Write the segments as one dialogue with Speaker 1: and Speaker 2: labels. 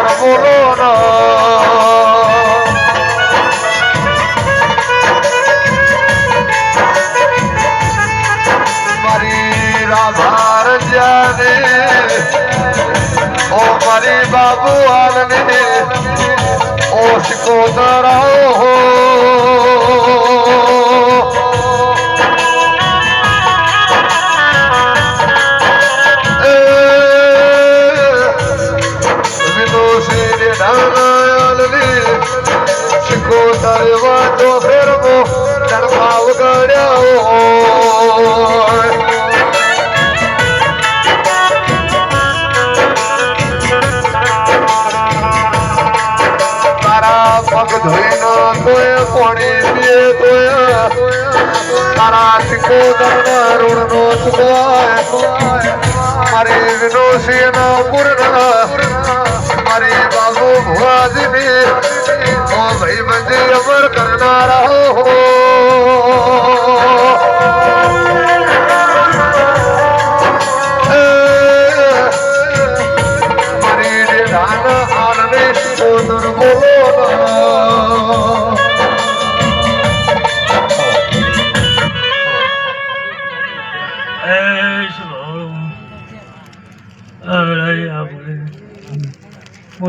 Speaker 1: પણ બોલો મારી રાધાર જાને ઓ મારી બાબુ હાલને ઓ શિકોતરાઓ હો શિકોતરવા તો ફેરવો તણભાવ ગળ્યા તારા પગ ધોઈનો તોય કોણી પીએ તોય તારા શિકોતરના ઋણનો ચૂકવાય મારી વિનોશીના પૂર્ણ મારી બાબુ ભુવાજીની ઓ ભાઈ બંધી અમર કરનારા હો મારી ધાન આનને શિકોતર બોલો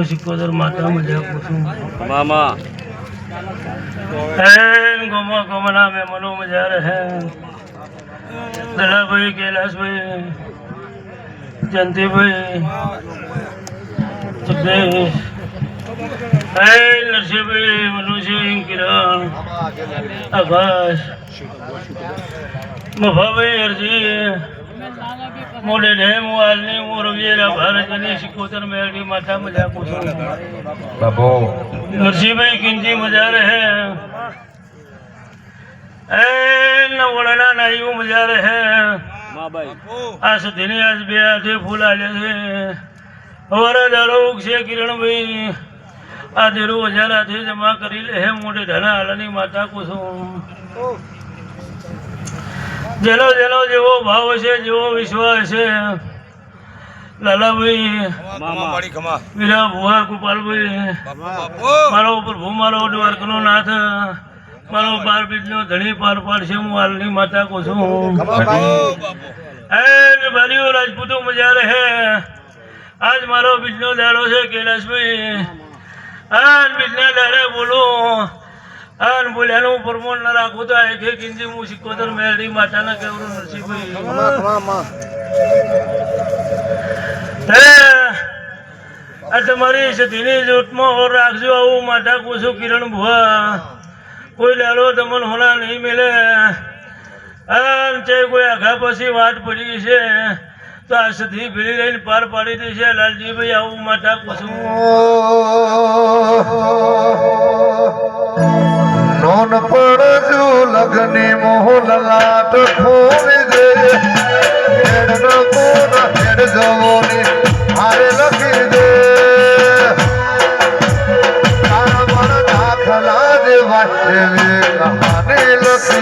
Speaker 2: શિકોતર માતા મજા પૂછું
Speaker 3: મામા
Speaker 2: ગોમા ગોમના મેં મનો મજા રહે દલાભાઈ કૈલાસભાઈ જયંતિભાઈ જગદીશ નરસિંહભાઈ મનુસિંહ કિરણ આકાશ મફાભાઈ હરજી મોડે ડેમ વાલની મોરવીરા ભારતની શિકોતર મેળવી માતા મજા પૂછું
Speaker 1: બાબુ
Speaker 2: નરસિંહભાઈ કિંજી મજા રહે વડાના નાયું મજા રહે આ સુધીની આજ બે હાથે ફૂલ આલે છે હવારા દાડો છે કિરણભાઈ આ દેરું 1000 હાથે જમા કરી લે હે મોઢે ઢાણા હાલની માતા કુસુમ જેનો જેનો જેવો ભાવ છે જેવો વિશ્વાસ છે લાલાભાઈ વીરા ભુવા ગોપાલભાઈ મારો પ્રભુ મારો દ્વારકનો નાથ મારો 12 બીજનો ધણી પાર પાડશે હું હાલની માતા કહું છું ભાઈઓ રાજપૂતો મજા રહે આજ મારો બીજનો દાડો છે કૈલાસભાઈ આજ બીજના દાડે બોલો આન બોલ્યાનું પરમોણ ના રાખું તો એક એક ઇંચી હું શિકોતર મેળવી માતાના કેવરું નરસિંહભાઈ આ તમારી સતીની જોતમાં ઓર રાખજો આવું માતા પૂછું કિરણ ભુવા કોઈ લાલો તમને હોના નહીં મેલે આમ છે કોઈ આઘા પછી વાત પડી છે તો આ સતી ભીડી લઈને પાર પાડી દેશે લાલજીભાઈ આવું માતા પૂછું
Speaker 1: નોન પડજો લગની મોહ લલાટ ખોવી દે